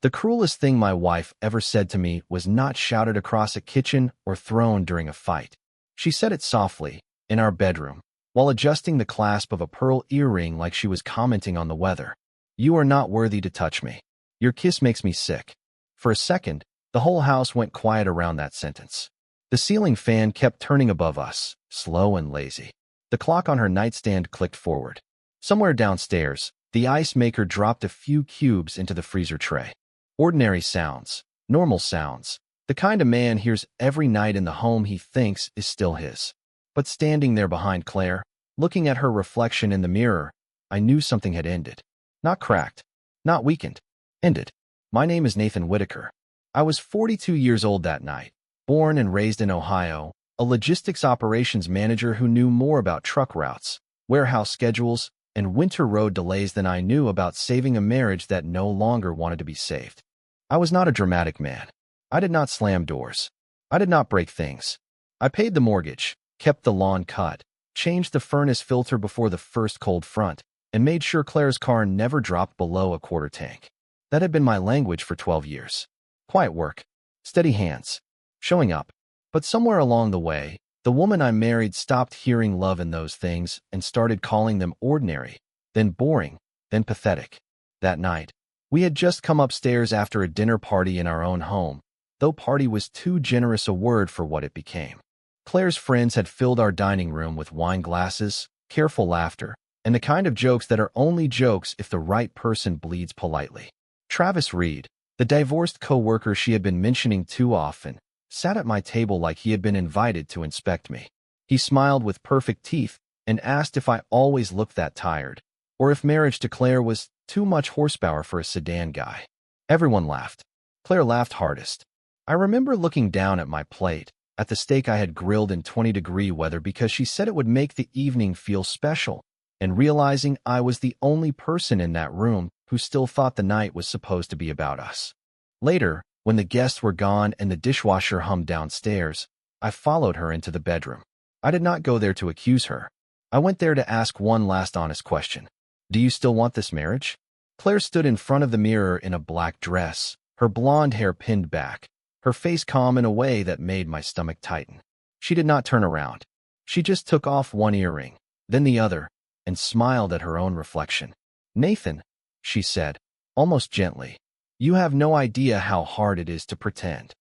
The cruelest thing my wife ever said to me was not shouted across a kitchen or thrown during a fight. She said it softly, in our bedroom, while adjusting the clasp of a pearl earring like she was commenting on the weather. "You are not worthy to touch me. Your kiss makes me sick." For a second, the whole house went quiet around that sentence. The ceiling fan kept turning above us, slow and lazy. The clock on her nightstand clicked forward. Somewhere downstairs, the ice maker dropped a few cubes into the freezer tray. Ordinary sounds, normal sounds, the kind a man hears every night in the home he thinks is still his. But standing there behind Claire, looking at her reflection in the mirror, I knew something had ended. Not cracked, not weakened, ended. My name is Nathan Whitaker. I was 42 years old that night, born and raised in Ohio, a logistics operations manager who knew more about truck routes, warehouse schedules, and winter road delays than I knew about saving a marriage that no longer wanted to be saved. I was not a dramatic man. I did not slam doors. I did not break things. I paid the mortgage, kept the lawn cut, changed the furnace filter before the first cold front, and made sure Claire's car never dropped below a quarter tank. That had been my language for 12 years. Quiet work, steady hands, showing up. But somewhere along the way, the woman I married stopped hearing love in those things and started calling them ordinary, then boring, then pathetic. That night, we had just come upstairs after a dinner party in our own home, though party was too generous a word for what it became. Claire's friends had filled our dining room with wine glasses, careful laughter, and the kind of jokes that are only jokes if the right person bleeds politely. Travis Reed, the divorced co-worker she had been mentioning too often, sat at my table like he had been invited to inspect me. He smiled with perfect teeth and asked if I always looked that tired, or if marriage to Claire was too much horsepower for a sedan guy. Everyone laughed. Claire laughed hardest. I remember looking down at my plate, at the steak I had grilled in 20-degree weather because she said it would make the evening feel special, and realizing I was the only person in that room who still thought the night was supposed to be about us. Later, when the guests were gone and the dishwasher hummed downstairs, I followed her into the bedroom. I did not go there to accuse her. I went there to ask one last honest question. "Do you still want this marriage?" Claire stood in front of the mirror in a black dress, her blonde hair pinned back, her face calm in a way that made my stomach tighten. She did not turn around. She just took off one earring, then the other, and smiled at her own reflection. "Nathan," she said, almost gently, "you have no idea how hard it is to pretend."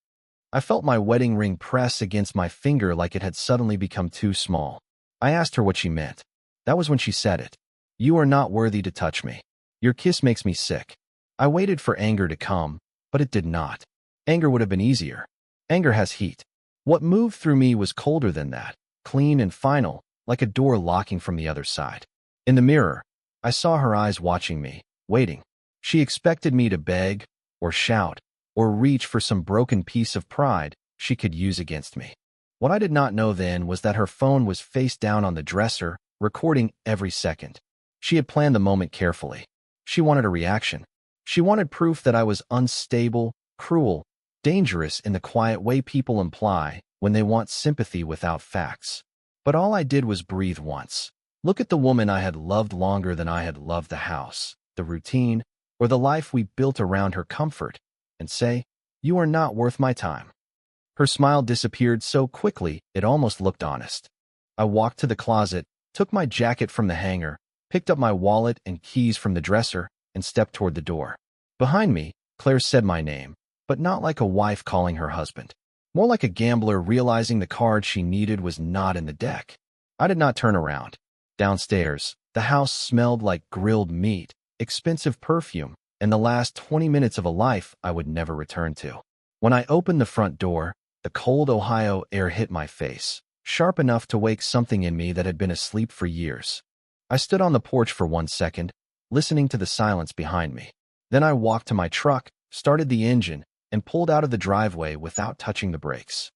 I felt my wedding ring press against my finger like it had suddenly become too small. I asked her what she meant. That was when she said it. "You are not worthy to touch me. Your kiss makes me sick." I waited for anger to come, but it did not. Anger would have been easier. Anger has heat. What moved through me was colder than that, clean and final, like a door locking from the other side. In the mirror, I saw her eyes watching me, waiting. She expected me to beg, or shout, or reach for some broken piece of pride she could use against me. What I did not know then was that her phone was face down on the dresser, recording every second. She had planned the moment carefully. She wanted a reaction. She wanted proof that I was unstable, cruel, dangerous in the quiet way people imply when they want sympathy without facts. But all I did was breathe once. Look at the woman I had loved longer than I had loved the house, the routine, or the life we built around her comfort, and say, "You are not worth my time." Her smile disappeared so quickly it almost looked honest. I walked to the closet, took my jacket from the hanger, picked up my wallet and keys from the dresser, and stepped toward the door. Behind me, Claire said my name, but not like a wife calling her husband. More like a gambler realizing the card she needed was not in the deck. I did not turn around. Downstairs, the house smelled like grilled meat, expensive perfume, and the last 20 minutes of a life I would never return to. When I opened the front door, the cold Ohio air hit my face, sharp enough to wake something in me that had been asleep for years. I stood on the porch for 1 second, listening to the silence behind me. Then I walked to my truck, started the engine, and pulled out of the driveway without touching the brakes.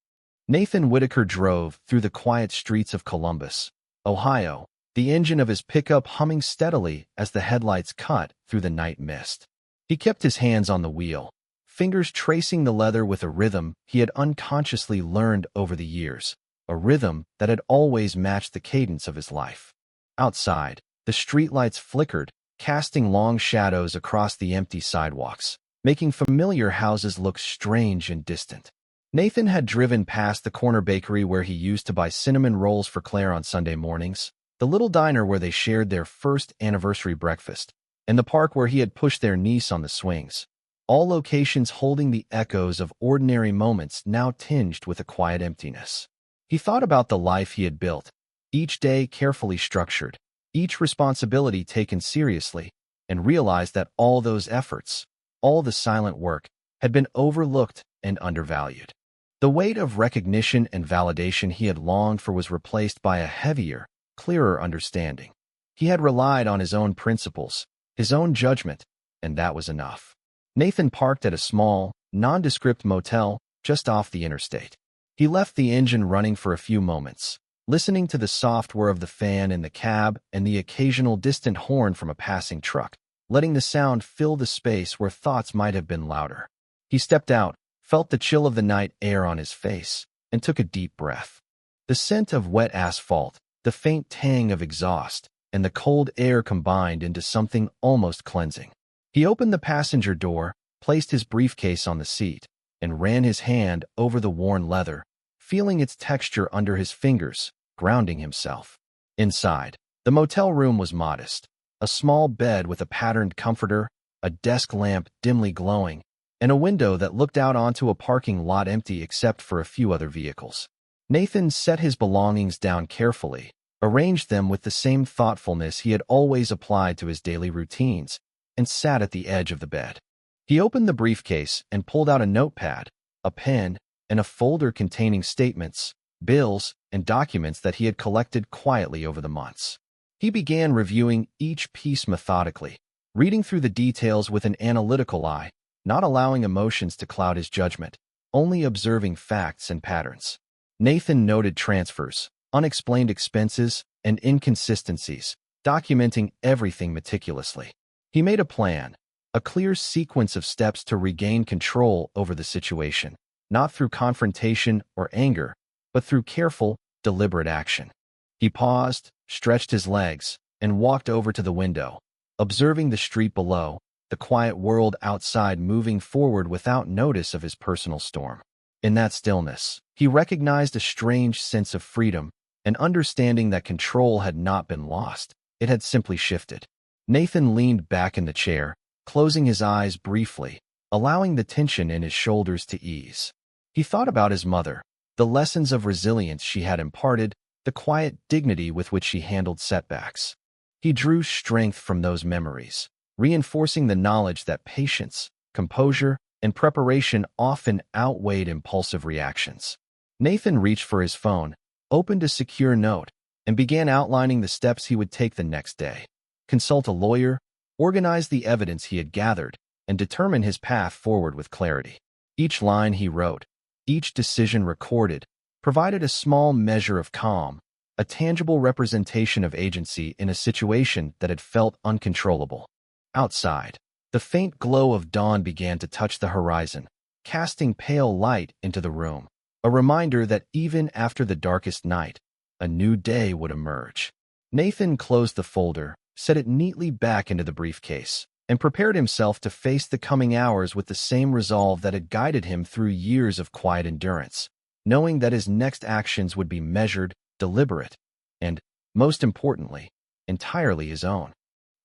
Nathan Whitaker drove through the quiet streets of Columbus, Ohio, the engine of his pickup humming steadily as the headlights cut through the night mist. He kept his hands on the wheel, fingers tracing the leather with a rhythm he had unconsciously learned over the years, a rhythm that had always matched the cadence of his life. Outside, the streetlights flickered, casting long shadows across the empty sidewalks. making familiar houses look strange and distant. Nathan had driven past the corner bakery where he used to buy cinnamon rolls for Claire on Sunday mornings, the little diner where they shared their first anniversary breakfast, and the park where he had pushed their niece on the swings, all locations holding the echoes of ordinary moments now tinged with a quiet emptiness. He thought about the life he had built, each day carefully structured, each responsibility taken seriously, and realized that all those efforts, all the silent work, had been overlooked and undervalued. The weight of recognition and validation he had longed for was replaced by a heavier, clearer understanding. He had relied on his own principles, his own judgment, and that was enough. Nathan parked at a small, nondescript motel just off the interstate. He left the engine running for a few moments, listening to the soft whir of the fan in the cab and the occasional distant horn from a passing truck, letting the sound fill the space where thoughts might have been louder. He stepped out, felt the chill of the night air on his face, and took a deep breath. The scent of wet asphalt, the faint tang of exhaust, and the cold air combined into something almost cleansing. He opened the passenger door, placed his briefcase on the seat, and ran his hand over the worn leather, feeling its texture under his fingers, grounding himself. Inside, the motel room was modest. A small bed with a patterned comforter, a desk lamp dimly glowing, and a window that looked out onto a parking lot empty except for a few other vehicles. Nathan set his belongings down carefully, arranged them with the same thoughtfulness he had always applied to his daily routines, and sat at the edge of the bed. He opened the briefcase and pulled out a notepad, a pen, and a folder containing statements, bills, and documents that he had collected quietly over the months. He began reviewing each piece methodically, reading through the details with an analytical eye, not allowing emotions to cloud his judgment, only observing facts and patterns. Nathan noted transfers, unexplained expenses, and inconsistencies, documenting everything meticulously. He made a plan, a clear sequence of steps to regain control over the situation, not through confrontation or anger, but through careful, deliberate action. He paused, stretched his legs, and walked over to the window, observing the street below, the quiet world outside moving forward without notice of his personal storm. In that stillness, he recognized a strange sense of freedom, an understanding that control had not been lost, it had simply shifted. Nathan leaned back in the chair, closing his eyes briefly, allowing the tension in his shoulders to ease. He thought about his mother, the lessons of resilience she had imparted, the quiet dignity with which she handled setbacks. He drew strength from those memories, reinforcing the knowledge that patience, composure, and preparation often outweighed impulsive reactions. Nathan reached for his phone, opened a secure note, and began outlining the steps he would take the next day. Consult a lawyer, organize the evidence he had gathered, and determine his path forward with clarity. Each line he wrote, each decision recorded, provided a small measure of calm, a tangible representation of agency in a situation that had felt uncontrollable. Outside, the faint glow of dawn began to touch the horizon, casting pale light into the room, a reminder that even after the darkest night, a new day would emerge. Nathan closed the folder, set it neatly back into the briefcase, and prepared himself to face the coming hours with the same resolve that had guided him through years of quiet endurance, knowing that his next actions would be measured, deliberate, and, most importantly, entirely his own.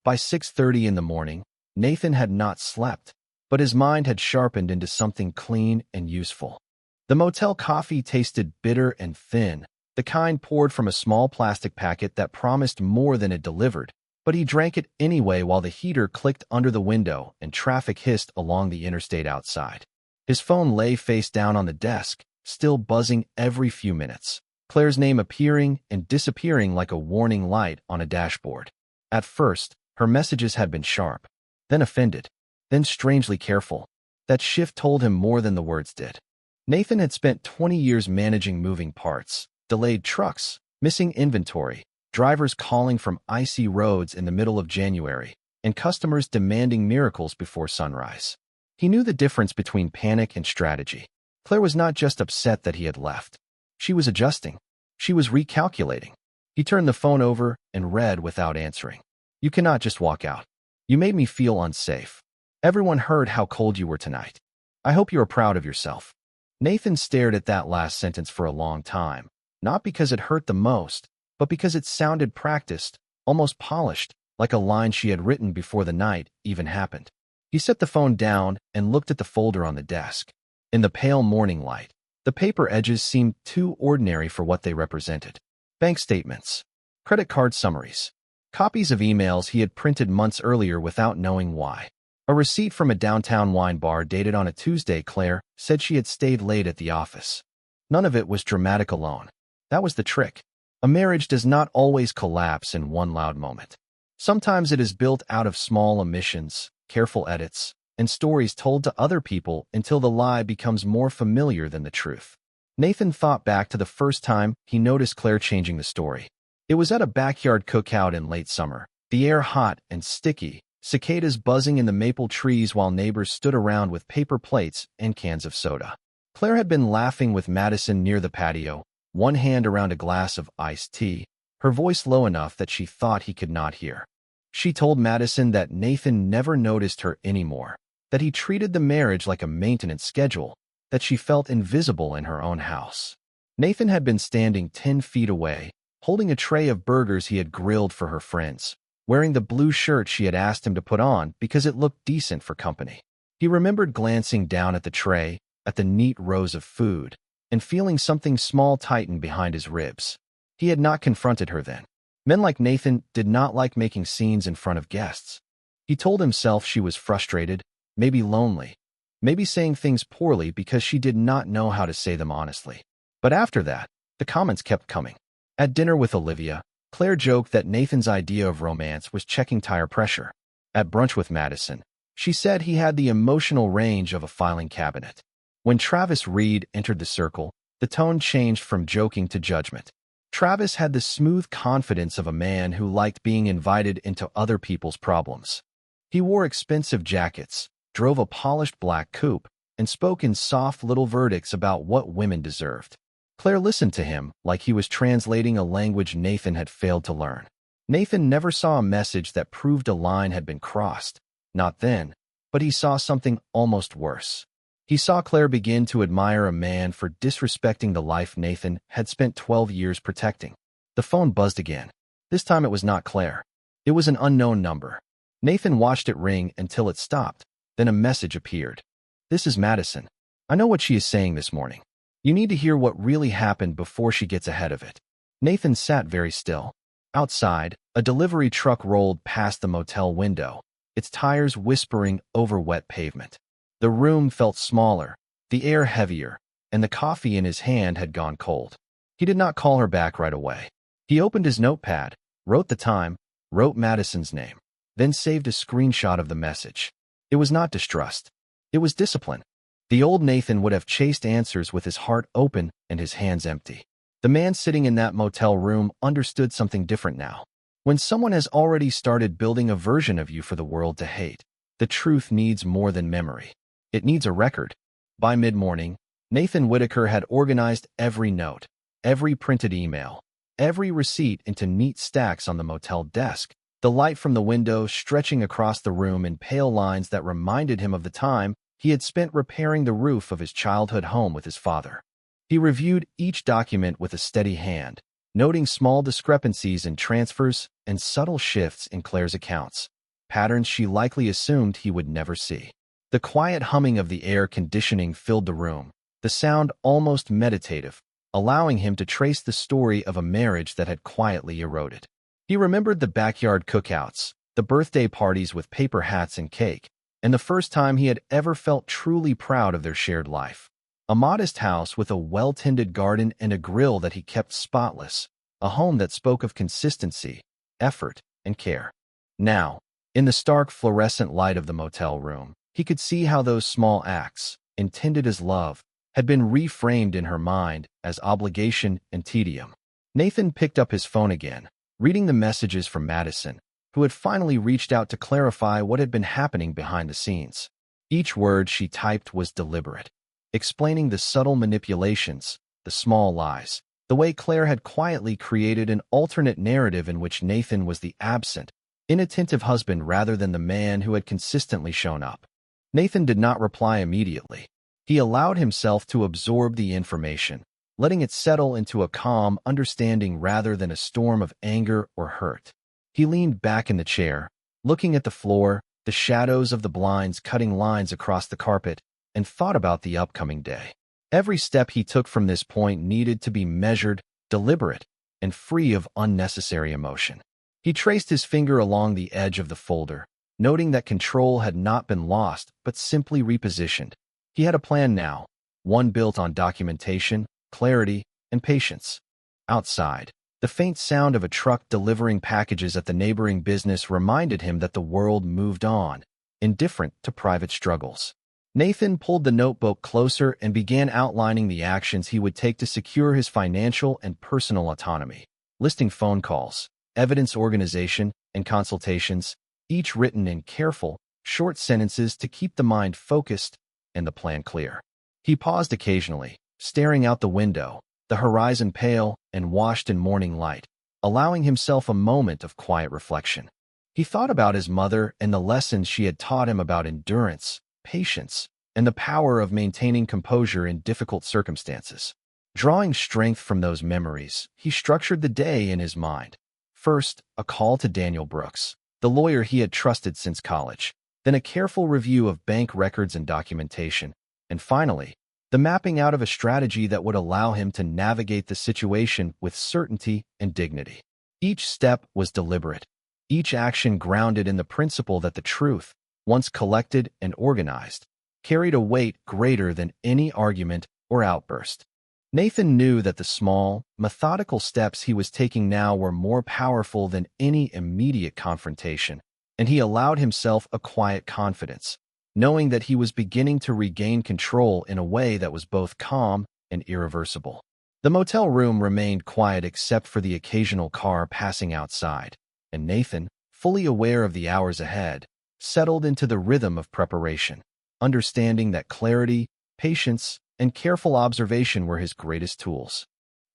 By 6:30 in the morning, Nathan had not slept, but his mind had sharpened into something clean and useful. The motel coffee tasted bitter and thin, the kind poured from a small plastic packet that promised more than it delivered, but he drank it anyway while the heater clicked under the window and traffic hissed along the interstate outside. His phone lay face down on the desk, still buzzing every few minutes, Claire's name appearing and disappearing like a warning light on a dashboard. At first, her messages had been sharp, then offended, then strangely careful. That shift told him more than the words did. Nathan had spent 20 years managing moving parts, delayed trucks, missing inventory, drivers calling from icy roads in the middle of January, and customers demanding miracles before sunrise. He knew the difference between panic and strategy. Claire was not just upset that he had left. She was adjusting. She was recalculating. He turned the phone over and read without answering. "You cannot just walk out. You made me feel unsafe. Everyone heard how cold you were tonight. I hope you are proud of yourself. Nathan stared at that last sentence for a long time, not because it hurt the most, but because it sounded practiced, almost polished, like a line she had written before the night even happened. He set the phone down and looked at the folder on the desk. In the pale morning light, the paper edges seemed too ordinary for what they represented. Bank statements, credit card summaries, copies of emails he had printed months earlier without knowing why. A receipt from a downtown wine bar dated on a Tuesday. Claire said she had stayed late at the office. None of it was dramatic alone. That was the trick. A marriage does not always collapse in one loud moment. Sometimes it is built out of small omissions, careful edits, and stories told to other people until the lie becomes more familiar than the truth. Nathan thought back to the first time he noticed Claire changing the story. It was at a backyard cookout in late summer, the air hot and sticky, cicadas buzzing in the maple trees while neighbors stood around with paper plates and cans of soda. Claire had been laughing with Madison near the patio, one hand around a glass of iced tea, her voice low enough that she thought he could not hear. She told Madison that Nathan never noticed her anymore, that he treated the marriage like a maintenance schedule, that she felt invisible in her own house. Nathan had been standing 10 feet away, holding a tray of burgers he had grilled for her friends, wearing the blue shirt she had asked him to put on because it looked decent for company. He remembered glancing down at the tray, at the neat rows of food, and feeling something small tighten behind his ribs. He had not confronted her then. Men like Nathan did not like making scenes in front of guests. He told himself she was frustrated, maybe lonely, maybe saying things poorly because she did not know how to say them honestly. But after that, the comments kept coming. At dinner with Olivia, Claire joked that Nathan's idea of romance was checking tire pressure. At brunch with Madison, she said he had the emotional range of a filing cabinet. When Travis Reed entered the circle, the tone changed from joking to judgment. Travis had the smooth confidence of a man who liked being invited into other people's problems. He wore expensive jackets, drove a polished black coupe, and spoke in soft little verdicts about what women deserved. Claire listened to him like he was translating a language Nathan had failed to learn. Nathan never saw a message that proved a line had been crossed. Not then, but he saw something almost worse. He saw Claire begin to admire a man for disrespecting the life Nathan had spent 12 years protecting. The phone buzzed again. This time it was not Claire. It was an unknown number. Nathan watched it ring until it stopped. Then a message appeared. "This is Madison. I know what she is saying this morning. You need to hear what really happened before she gets ahead of it." Nathan sat very still. Outside, a delivery truck rolled past the motel window, its tires whispering over wet pavement. The room felt smaller, the air heavier, and the coffee in his hand had gone cold. He did not call her back right away. He opened his notepad, wrote the time, wrote Madison's name, then saved a screenshot of the message. It was not distrust. It was discipline. The old Nathan would have chased answers with his heart open and his hands empty. The man sitting in that motel room understood something different now. When someone has already started building a version of you for the world to hate, the truth needs more than memory. It needs a record. By mid-morning, Nathan Whitaker had organized every note, every printed email, every receipt into neat stacks on the motel desk, the light from the window stretching across the room in pale lines that reminded him of the time he had spent repairing the roof of his childhood home with his father. He reviewed each document with a steady hand, noting small discrepancies in transfers and subtle shifts in Claire's accounts, patterns she likely assumed he would never see. The quiet humming of the air conditioning filled the room, the sound almost meditative, allowing him to trace the story of a marriage that had quietly eroded. He remembered the backyard cookouts, the birthday parties with paper hats and cake, and the first time he had ever felt truly proud of their shared life. A modest house with a well-tended garden and a grill that he kept spotless, a home that spoke of consistency, effort, and care. Now, in the stark fluorescent light of the motel room, he could see how those small acts, intended as love, had been reframed in her mind as obligation and tedium. Nathan picked up his phone again, reading the messages from Madison, who had finally reached out to clarify what had been happening behind the scenes. Each word she typed was deliberate, explaining the subtle manipulations, the small lies, the way Claire had quietly created an alternate narrative in which Nathan was the absent, inattentive husband rather than the man who had consistently shown up. Nathan did not reply immediately. He allowed himself to absorb the information, letting it settle into a calm understanding rather than a storm of anger or hurt. He leaned back in the chair, looking at the floor, the shadows of the blinds cutting lines across the carpet, and thought about the upcoming day. Every step he took from this point needed to be measured, deliberate, and free of unnecessary emotion. He traced his finger along the edge of the folder, noting that control had not been lost but simply repositioned. He had a plan now, one built on documentation, clarity, and patience. Outside, the faint sound of a truck delivering packages at the neighboring business reminded him that the world moved on, indifferent to private struggles. Nathan pulled the notebook closer and began outlining the actions he would take to secure his financial and personal autonomy, listing phone calls, evidence organization, and consultations, each written in careful, short sentences to keep the mind focused and the plan clear. He paused occasionally, staring out the window, the horizon pale and washed in morning light, allowing himself a moment of quiet reflection. He thought about his mother and the lessons she had taught him about endurance, patience, and the power of maintaining composure in difficult circumstances. Drawing strength from those memories, he structured the day in his mind. First, a call to Daniel Brooks, the lawyer he had trusted since college, then a careful review of bank records and documentation, and finally, the mapping out of a strategy that would allow him to navigate the situation with certainty and dignity. Each step was deliberate, each action grounded in the principle that the truth, once collected and organized, carried a weight greater than any argument or outburst. Nathan knew that the small, methodical steps he was taking now were more powerful than any immediate confrontation, and he allowed himself a quiet confidence, knowing that he was beginning to regain control in a way that was both calm and irreversible. The motel room remained quiet except for the occasional car passing outside, and Nathan, fully aware of the hours ahead, settled into the rhythm of preparation, understanding that clarity, patience, and careful observation were his greatest tools.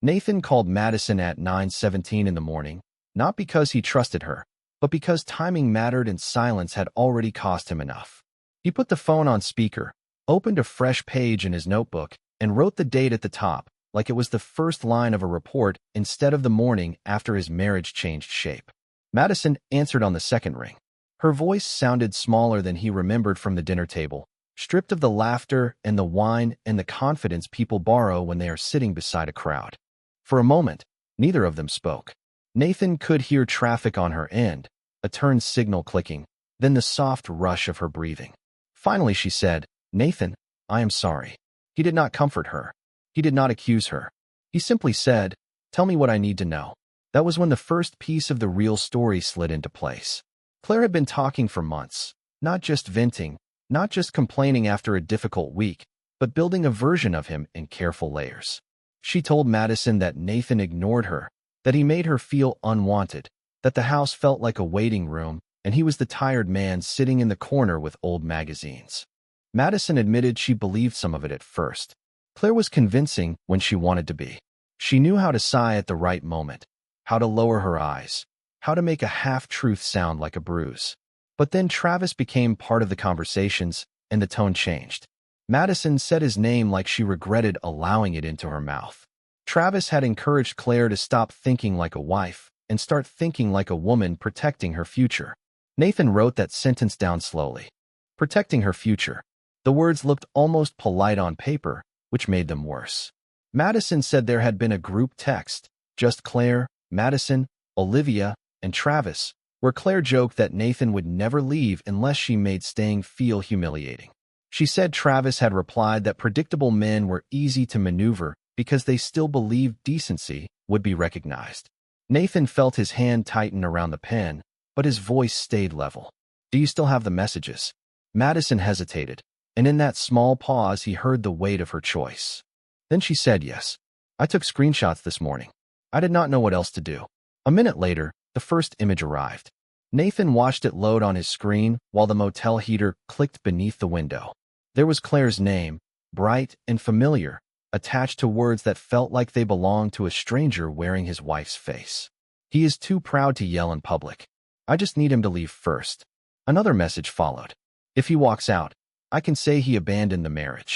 Nathan called Madison at 9:17 in the morning, not because he trusted her, but because timing mattered and silence had already cost him enough. He put the phone on speaker, opened a fresh page in his notebook, and wrote the date at the top, like it was the first line of a report instead of the morning after his marriage changed shape. Madison answered on the second ring. Her voice sounded smaller than he remembered from the dinner table, stripped of the laughter and the wine and the confidence people borrow when they are sitting beside a crowd. For a moment, neither of them spoke. Nathan could hear traffic on her end, a turn signal clicking, then the soft rush of her breathing. Finally, she said, "Nathan, I am sorry." He did not comfort her. He did not accuse her. He simply said, "Tell me what I need to know." That was when the first piece of the real story slid into place. Claire had been talking for months, not just venting, not just complaining after a difficult week, but building a version of him in careful layers. She told Madison that Nathan ignored her, that he made her feel unwanted, that the house felt like a waiting room, and he was the tired man sitting in the corner with old magazines. Madison admitted she believed some of it at first. Claire was convincing when she wanted to be. She knew how to sigh at the right moment, how to lower her eyes, how to make a half-truth sound like a bruise. But then Travis became part of the conversations, and the tone changed. Madison said his name like she regretted allowing it into her mouth. Travis had encouraged Claire to stop thinking like a wife and start thinking like a woman protecting her future. Nathan wrote that sentence down slowly. Protecting her future. The words looked almost polite on paper, which made them worse. Madison said there had been a group text, just Claire, Madison, Olivia, and Travis, where Claire joked that Nathan would never leave unless she made staying feel humiliating. She said Travis had replied that predictable men were easy to maneuver because they still believed decency would be recognized. Nathan felt his hand tighten around the pen, but his voice stayed level. "Do you still have the messages?" Madison hesitated, and in that small pause he heard the weight of her choice. Then she said yes. "I took screenshots this morning. I did not know what else to do." A minute later, the first image arrived. Nathan watched it load on his screen while the motel heater clicked beneath the window. There was Claire's name, bright and familiar, attached to words that felt like they belonged to a stranger wearing his wife's face. "He is too proud to yell in public. I just need him to leave first." Another message followed. "If he walks out, I can say he abandoned the marriage.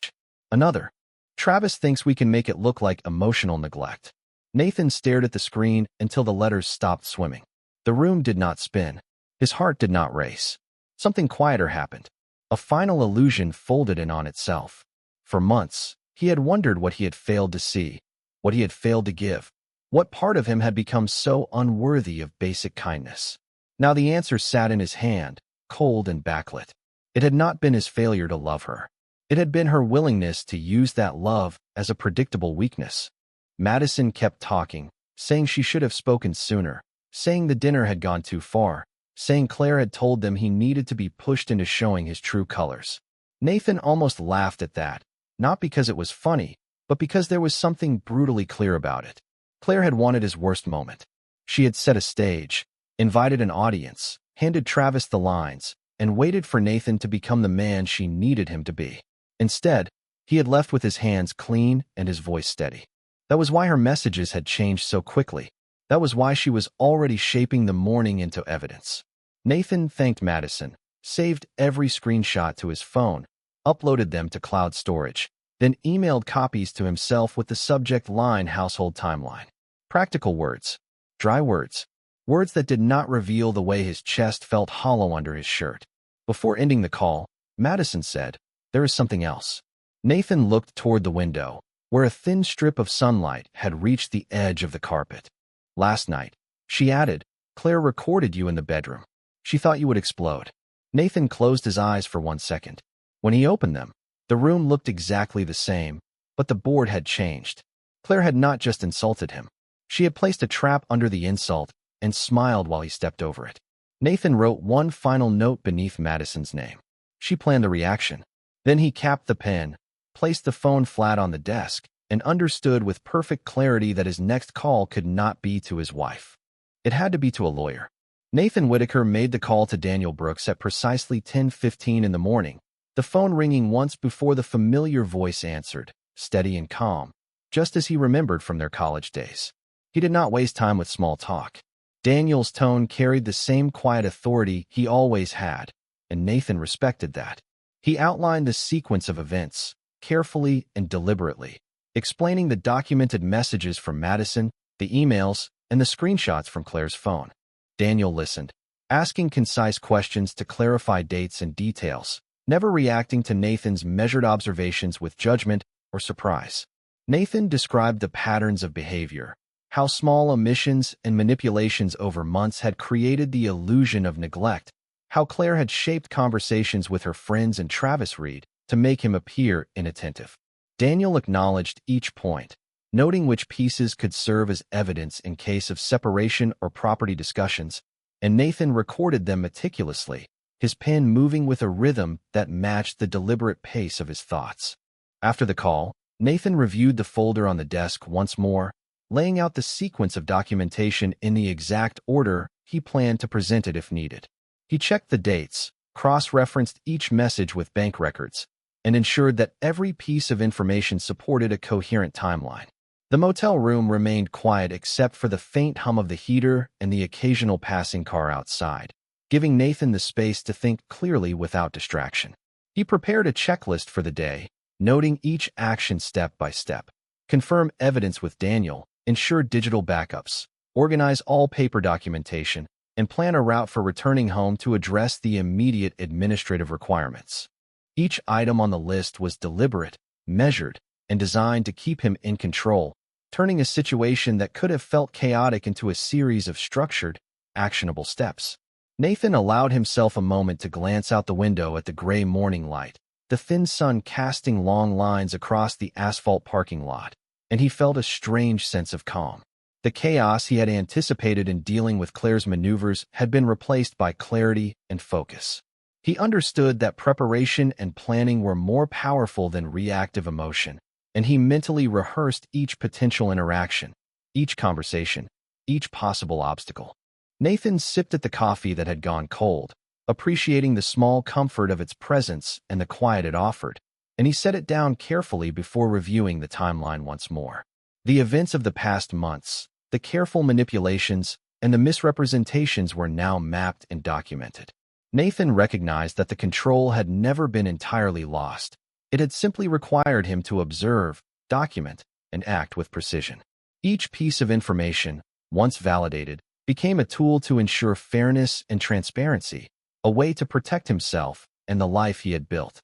Another. Travis thinks we can make it look like emotional neglect. Nathan stared at the screen until the letters stopped swimming. The room did not spin. His heart did not race. Something quieter happened. A final illusion folded in on itself. For months, he had wondered what he had failed to see, what he had failed to give, what part of him had become so unworthy of basic kindness. Now the answer sat in his hand, cold and backlit. It had not been his failure to love her. It had been her willingness to use that love as a predictable weakness. Madison kept talking, saying she should have spoken sooner, saying the dinner had gone too far, saying Claire had told them he needed to be pushed into showing his true colors. Nathan almost laughed at that, not because it was funny, but because there was something brutally clear about it. Claire had wanted his worst moment. She had set a stage, invited an audience, handed Travis the lines, and waited for Nathan to become the man she needed him to be. Instead, he had left with his hands clean and his voice steady. That was why her messages had changed so quickly. That was why she was already shaping the morning into evidence. Nathan thanked Madison, saved every screenshot to his phone, uploaded them to cloud storage, then emailed copies to himself with the subject line household timeline. Practical words. Dry words. Words that did not reveal the way his chest felt hollow under his shirt. Before ending the call, Madison said, "There is something else." Nathan looked toward the window, where a thin strip of sunlight had reached the edge of the carpet. "Last night," she added, "Claire recorded you in the bedroom. She thought you would explode." Nathan closed his eyes for 1 second. When he opened them, the room looked exactly the same, but the board had changed. Claire had not just insulted him. She had placed a trap under the insult and smiled while he stepped over it. Nathan wrote one final note beneath Madison's name. She planned the reaction. Then he capped the pen, placed the phone flat on the desk, and understood with perfect clarity that his next call could not be to his wife. It had to be to a lawyer. Nathan Whitaker made the call to Daniel Brooks at precisely 10:15 in the morning, the phone ringing once before the familiar voice answered, steady and calm, just as he remembered from their college days. He did not waste time with small talk. Daniel's tone carried the same quiet authority he always had, and Nathan respected that. He outlined the sequence of events, carefully and deliberately, explaining the documented messages from Madison, the emails, and the screenshots from Claire's phone. Daniel listened, asking concise questions to clarify dates and details, never reacting to Nathan's measured observations with judgment or surprise. Nathan described the patterns of behavior, how small omissions and manipulations over months had created the illusion of neglect, how Claire had shaped conversations with her friends and Travis Reed to make him appear inattentive. Daniel acknowledged each point, noting which pieces could serve as evidence in case of separation or property discussions, and Nathan recorded them meticulously, his pen moving with a rhythm that matched the deliberate pace of his thoughts. After the call, Nathan reviewed the folder on the desk once more, laying out the sequence of documentation in the exact order he planned to present it if needed. He checked the dates, cross-referenced each message with bank records, and ensured that every piece of information supported a coherent timeline. The motel room remained quiet except for the faint hum of the heater and the occasional passing car outside, giving Nathan the space to think clearly without distraction. He prepared a checklist for the day, noting each action step by step. Confirm evidence with Daniel, ensure digital backups, organize all paper documentation, and plan a route for returning home to address the immediate administrative requirements. Each item on the list was deliberate, measured, and designed to keep him in control, turning a situation that could have felt chaotic into a series of structured, actionable steps. Nathan allowed himself a moment to glance out the window at the gray morning light, the thin sun casting long lines across the asphalt parking lot, and he felt a strange sense of calm. The chaos he had anticipated in dealing with Claire's maneuvers had been replaced by clarity and focus. He understood that preparation and planning were more powerful than reactive emotion, and he mentally rehearsed each potential interaction, each conversation, each possible obstacle. Nathan sipped at the coffee that had gone cold, appreciating the small comfort of its presence and the quiet it offered, and he set it down carefully before reviewing the timeline once more. The events of the past months, the careful manipulations, and the misrepresentations were now mapped and documented. Nathan recognized that the control had never been entirely lost. It had simply required him to observe, document, and act with precision. Each piece of information, once validated, became a tool to ensure fairness and transparency, a way to protect himself and the life he had built.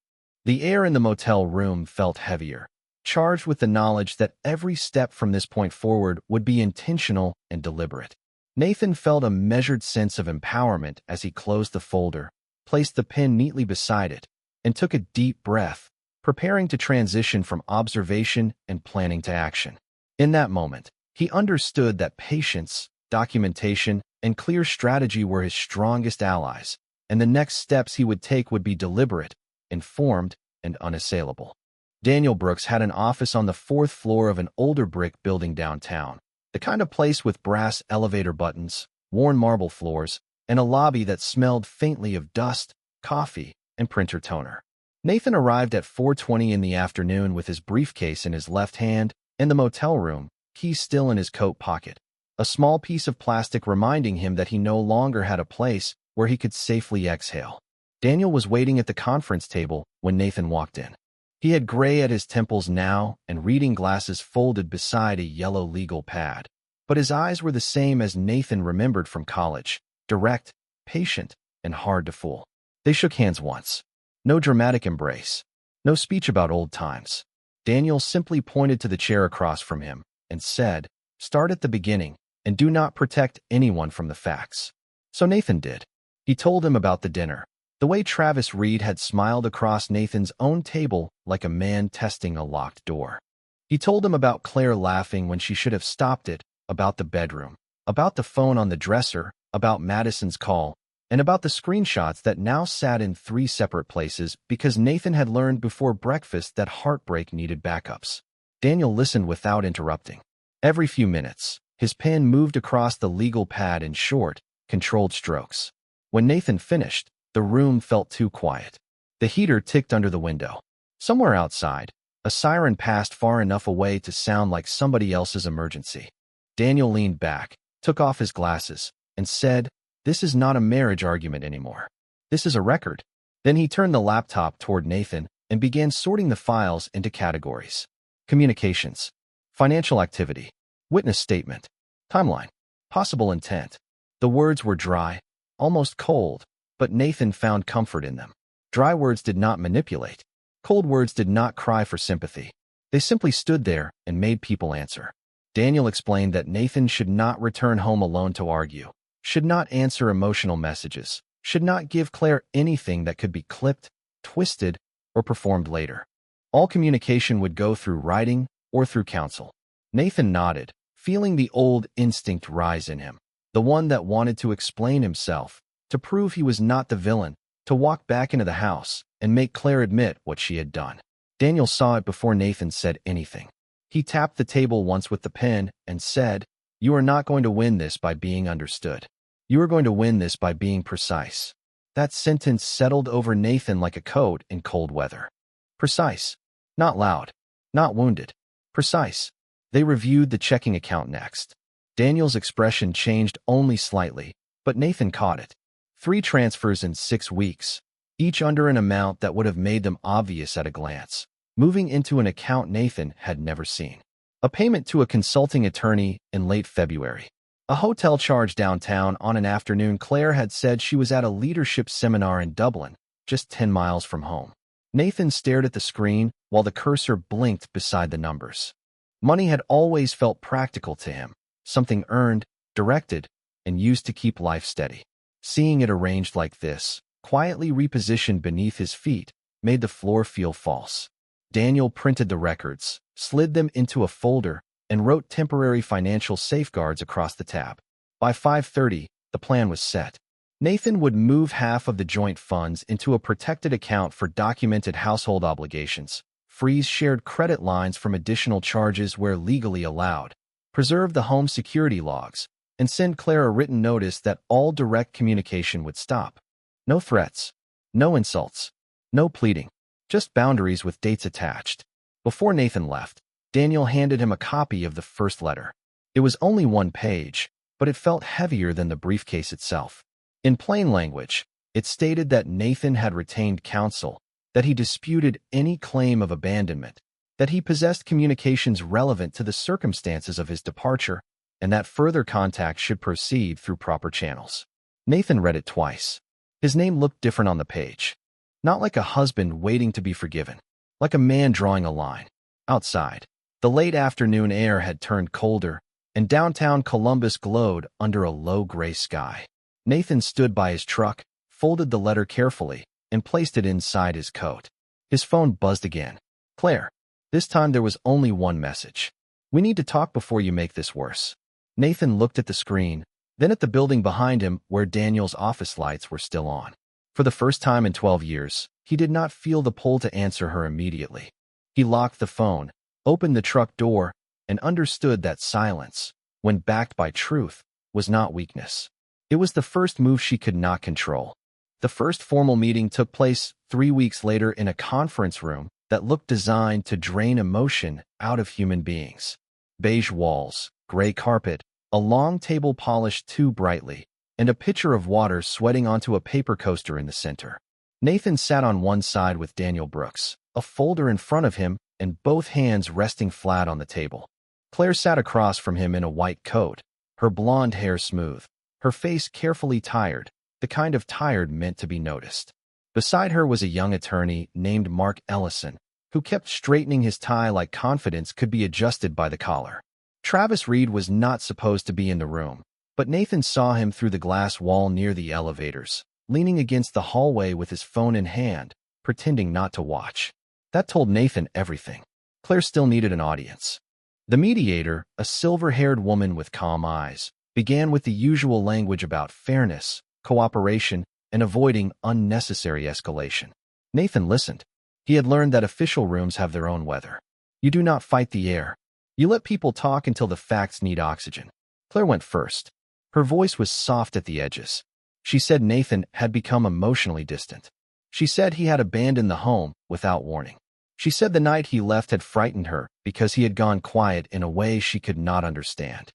The air in the motel room felt heavier, charged with the knowledge that every step from this point forward would be intentional and deliberate. Nathan felt a measured sense of empowerment as he closed the folder, placed the pen neatly beside it, and took a deep breath, preparing to transition from observation and planning to action. In that moment, he understood that patience, documentation, and clear strategy were his strongest allies, and the next steps he would take would be deliberate, informed, and unassailable. Daniel Brooks had an office on the fourth floor of an older brick building downtown, the kind of place with brass elevator buttons, worn marble floors, and a lobby that smelled faintly of dust, coffee, and printer toner. Nathan arrived at 4:20 in the afternoon with his briefcase in his left hand and the motel room, keys still in his coat pocket, a small piece of plastic reminding him that he no longer had a place where he could safely exhale. Daniel was waiting at the conference table when Nathan walked in. He had gray at his temples now and reading glasses folded beside a yellow legal pad. But his eyes were the same as Nathan remembered from college, direct, patient, and hard to fool. They shook hands once. No dramatic embrace. No speech about old times. Daniel simply pointed to the chair across from him and said, "Start at the beginning and do not protect anyone from the facts." So Nathan did. He told him about the dinner, the way Travis Reed had smiled across Nathan's own table like a man testing a locked door. He told him about Claire laughing when she should have stopped it, about the bedroom, about the phone on the dresser, about Madison's call, and about the screenshots that now sat in 3 separate places because Nathan had learned before breakfast that heartbreak needed backups. Daniel listened without interrupting. Every few minutes, his pen moved across the legal pad in short, controlled strokes. When Nathan finished, the room felt too quiet. The heater ticked under the window. Somewhere outside, a siren passed far enough away to sound like somebody else's emergency. Daniel leaned back, took off his glasses, and said, "This is not a marriage argument anymore. This is a record." Then he turned the laptop toward Nathan and began sorting the files into categories. Communications, financial activity, witness statement, timeline, possible intent. The words were dry, almost cold, but Nathan found comfort in them. Dry words did not manipulate. Cold words did not cry for sympathy. They simply stood there and made people answer. Daniel explained that Nathan should not return home alone to argue, should not answer emotional messages, should not give Claire anything that could be clipped, twisted, or performed later. All communication would go through writing or through counsel. Nathan nodded, feeling the old instinct rise in him, the one that wanted to explain himself, to prove he was not the villain, to walk back into the house and make Claire admit what she had done. Daniel saw it before Nathan said anything. He tapped the table once with the pen and said, "You are not going to win this by being understood. You are going to win this by being precise." That sentence settled over Nathan like a coat in cold weather. Precise. Not loud. Not wounded. Precise. They reviewed the checking account next. Daniel's expression changed only slightly, but Nathan caught it. 3 transfers in 6 weeks, each under an amount that would have made them obvious at a glance, moving into an account Nathan had never seen. A payment to a consulting attorney in late February. A hotel charge downtown on an afternoon Claire had said she was at a leadership seminar in Dublin, just 10 miles from home. Nathan stared at the screen while the cursor blinked beside the numbers. Money had always felt practical to him, something earned, directed, and used to keep life steady. Seeing it arranged like this, quietly repositioned beneath his feet, made the floor feel false. Daniel printed the records, slid them into a folder, and wrote temporary financial safeguards across the tab. By 5:30, the plan was set. Nathan would move half of the joint funds into a protected account for documented household obligations, freeze shared credit lines from additional charges where legally allowed, preserve the home security logs, and send Claire a written notice that all direct communication would stop. No threats, no insults, no pleading, just boundaries with dates attached. Before Nathan left, Daniel handed him a copy of the first letter. It was only 1 page, but it felt heavier than the briefcase itself. In plain language, It stated that Nathan had retained counsel, that he disputed any claim of abandonment, that he possessed communications relevant to the circumstances of his departure, and that further contact should proceed through proper channels. Nathan read it twice. His name looked different on the page. Not like a husband waiting to be forgiven, like a man drawing a line. Outside, the late afternoon air had turned colder, and downtown Columbus glowed under a low gray sky. Nathan stood by his truck, folded the letter carefully, and placed it inside his coat. His phone buzzed again. Claire. This time there was only one message. We need to talk before you make this worse. Nathan looked at the screen, then at the building behind him where Daniel's office lights were still on. For the first time in 12 years, he did not feel the pull to answer her immediately. He locked the phone, opened the truck door, and understood that silence, when backed by truth, was not weakness. It was the first move she could not control. The first formal meeting took place 3 weeks later in a conference room that looked designed to drain emotion out of human beings. Beige walls, gray carpet, a long table polished too brightly, and a pitcher of water sweating onto a paper coaster in the center. Nathan sat on one side with Daniel Brooks, a folder in front of him and both hands resting flat on the table. Claire sat across from him in a white coat, her blonde hair smooth, her face carefully tired, the kind of tired meant to be noticed. Beside her was a young attorney named Mark Ellison, who kept straightening his tie like confidence could be adjusted by the collar. Travis Reed was not supposed to be in the room, but Nathan saw him through the glass wall near the elevators, leaning against the hallway with his phone in hand, pretending not to watch. That told Nathan everything. Claire still needed an audience. The mediator, a silver-haired woman with calm eyes, began with the usual language about fairness, cooperation, and avoiding unnecessary escalation. Nathan listened. He had learned that official rooms have their own weather. You do not fight the air. You let people talk until the facts need oxygen. Claire went first. Her voice was soft at the edges. She said Nathan had become emotionally distant. She said he had abandoned the home without warning. She said the night he left had frightened her because he had gone quiet in a way she could not understand.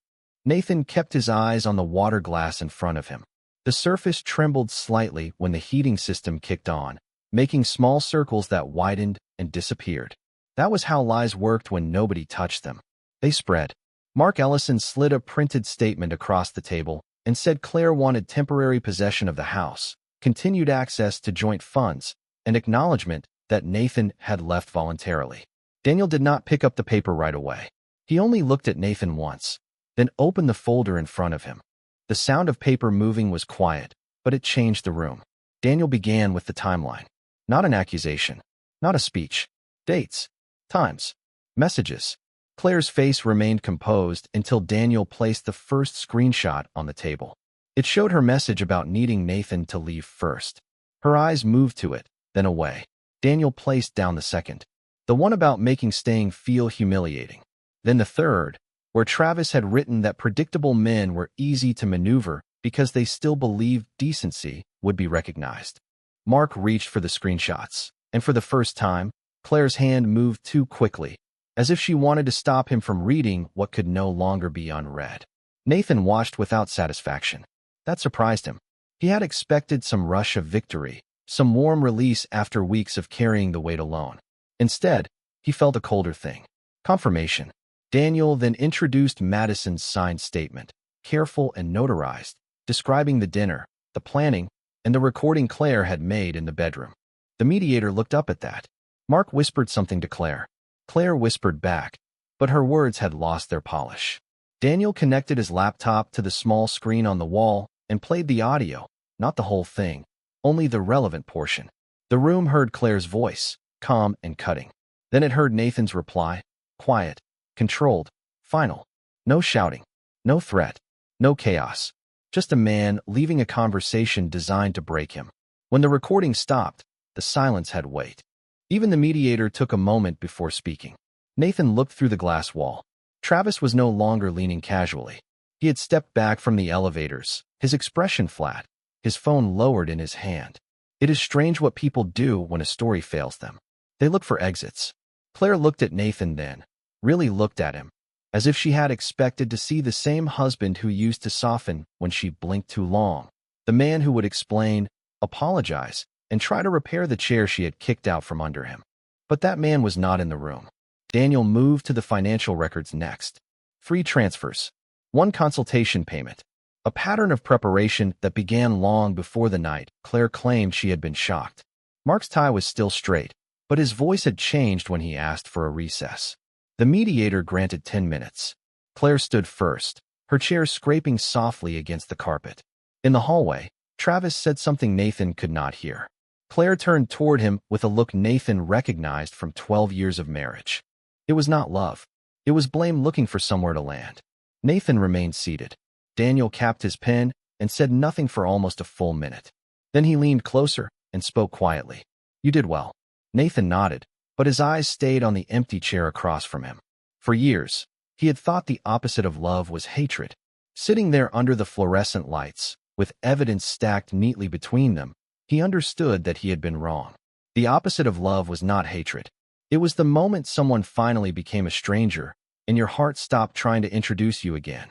Nathan kept his eyes on the water glass in front of him. The surface trembled slightly when the heating system kicked on, making small circles that widened and disappeared. That was how lies worked when nobody touched them. They spread. Mark Ellison slid a printed statement across the table and said Claire wanted temporary possession of the house, continued access to joint funds, and acknowledgement that Nathan had left voluntarily. Daniel did not pick up the paper right away. He only looked at Nathan once, then opened the folder in front of him. The sound of paper moving was quiet, but it changed the room. Daniel began with the timeline. Not an accusation, not a speech. Dates, times, messages. Claire's face remained composed until Daniel placed the first screenshot on the table. It showed her message about needing Nathan to leave first. Her eyes moved to it, then away. Daniel placed down the second, the one about making staying feel humiliating. Then the third, where Travis had written that predictable men were easy to maneuver because they still believed decency would be recognized. Mark reached for the screenshots, and for the first time, Claire's hand moved too quickly, as if she wanted to stop him from reading what could no longer be unread. Nathan watched without satisfaction. That surprised him. He had expected some rush of victory, some warm release after weeks of carrying the weight alone. Instead, he felt a colder thing. Confirmation. Daniel then introduced Madison's signed statement, careful and notarized, describing the dinner, the planning, and the recording Claire had made in the bedroom. The mediator looked up at that. Mark whispered something to Claire. Claire whispered back, but her words had lost their polish. Daniel connected his laptop to the small screen on the wall and played the audio, not the whole thing, only the relevant portion. The room heard Claire's voice, calm and cutting. Then it heard Nathan's reply, quiet, controlled, final. No shouting, no threat, no chaos. Just a man leaving a conversation designed to break him. When the recording stopped, the silence had weight. Even the mediator took a moment before speaking. Nathan looked through the glass wall. Travis was no longer leaning casually. He had stepped back from the elevators, his expression flat, his phone lowered in his hand. It is strange what people do when a story fails them. They look for exits. Claire looked at Nathan then, really looked at him, as if she had expected to see the same husband who used to soften when she blinked too long, the man who would explain, apologize, and try to repair the chair she had kicked out from under him. But that man was not in the room. Daniel moved to the financial records next. 3 transfers, 1 consultation payment, a pattern of preparation that began long before the night Claire claimed she had been shocked. Mark's tie was still straight, but his voice had changed when he asked for a recess. The mediator granted 10 minutes. Claire stood first, her chair scraping softly against the carpet. In the hallway, Travis said something Nathan could not hear. Claire turned toward him with a look Nathan recognized from 12 years of marriage. It was not love. It was blame looking for somewhere to land. Nathan remained seated. Daniel capped his pen and said nothing for almost a full minute. Then he leaned closer and spoke quietly. "You did well." Nathan nodded, but his eyes stayed on the empty chair across from him. For years, he had thought the opposite of love was hatred. Sitting there under the fluorescent lights, with evidence stacked neatly between them, he understood that he had been wrong. The opposite of love was not hatred. It was the moment someone finally became a stranger, and your heart stopped trying to introduce you again.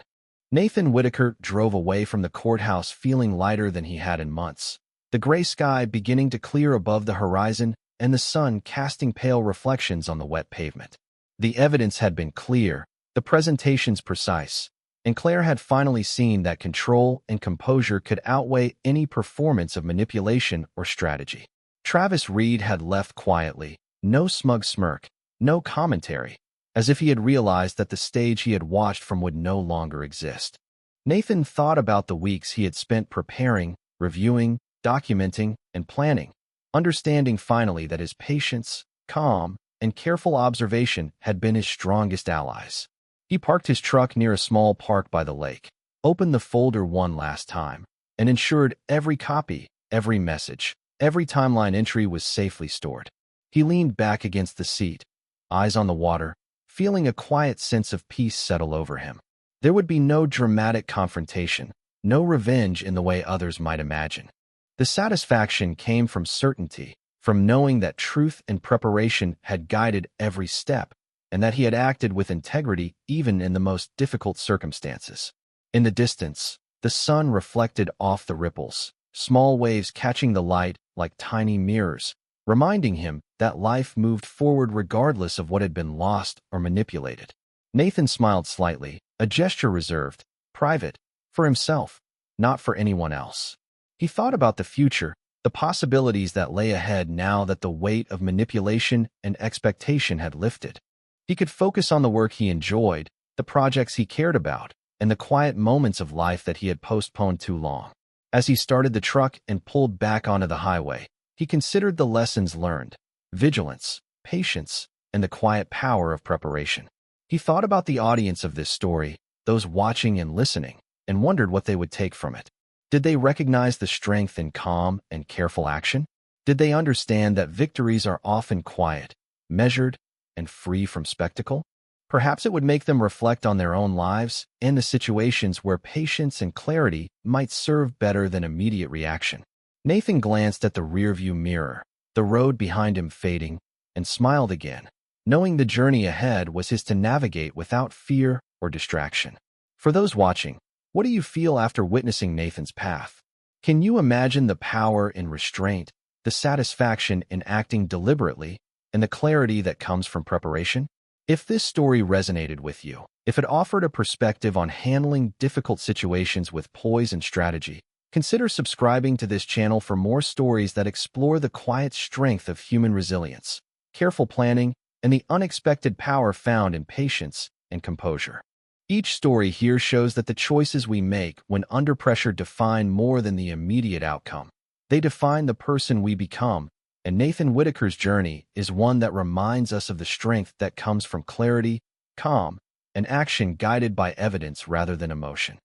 Nathan Whitaker drove away from the courthouse feeling lighter than he had in months. The gray sky beginning to clear above the horizon and the sun casting pale reflections on the wet pavement. The evidence had been clear, the presentations precise, and Claire had finally seen that control and composure could outweigh any performance of manipulation or strategy. Travis Reed had left quietly, no smug smirk, no commentary, as if he had realized that the stage he had watched from would no longer exist. Nathan thought about the weeks he had spent preparing, reviewing, documenting, and planning, understanding finally that his patience, calm, and careful observation had been his strongest allies. He parked his truck near a small park by the lake, opened the folder one last time, and ensured every copy, every message, every timeline entry was safely stored. He leaned back against the seat, eyes on the water, feeling a quiet sense of peace settle over him. There would be no dramatic confrontation, no revenge in the way others might imagine. The satisfaction came from certainty, from knowing that truth and preparation had guided every step, and that he had acted with integrity even in the most difficult circumstances. In the distance, the sun reflected off the ripples, small waves catching the light like tiny mirrors, reminding him that life moved forward regardless of what had been lost or manipulated. Nathan smiled slightly, a gesture reserved, private, for himself, not for anyone else. He thought about the future, the possibilities that lay ahead now that the weight of manipulation and expectation had lifted. He could focus on the work he enjoyed, the projects he cared about, and the quiet moments of life that he had postponed too long. As he started the truck and pulled back onto the highway, he considered the lessons learned: vigilance, patience, and the quiet power of preparation. He thought about the audience of this story, those watching and listening, and wondered what they would take from it. Did they recognize the strength in calm and careful action? Did they understand that victories are often quiet, measured, and free from spectacle? Perhaps it would make them reflect on their own lives and the situations where patience and clarity might serve better than immediate reaction. Nathan glanced at the rearview mirror, the road behind him fading, and smiled again, knowing the journey ahead was his to navigate without fear or distraction. For those watching, what do you feel after witnessing Nathan's path? Can you imagine the power in restraint, the satisfaction in acting deliberately, and the clarity that comes from preparation? If this story resonated with you, if it offered a perspective on handling difficult situations with poise and strategy, consider subscribing to this channel for more stories that explore the quiet strength of human resilience, careful planning, and the unexpected power found in patience and composure. Each story here shows that the choices we make when under pressure define more than the immediate outcome. They define the person we become, and Nathan Whitaker's journey is one that reminds us of the strength that comes from clarity, calm, and action guided by evidence rather than emotion.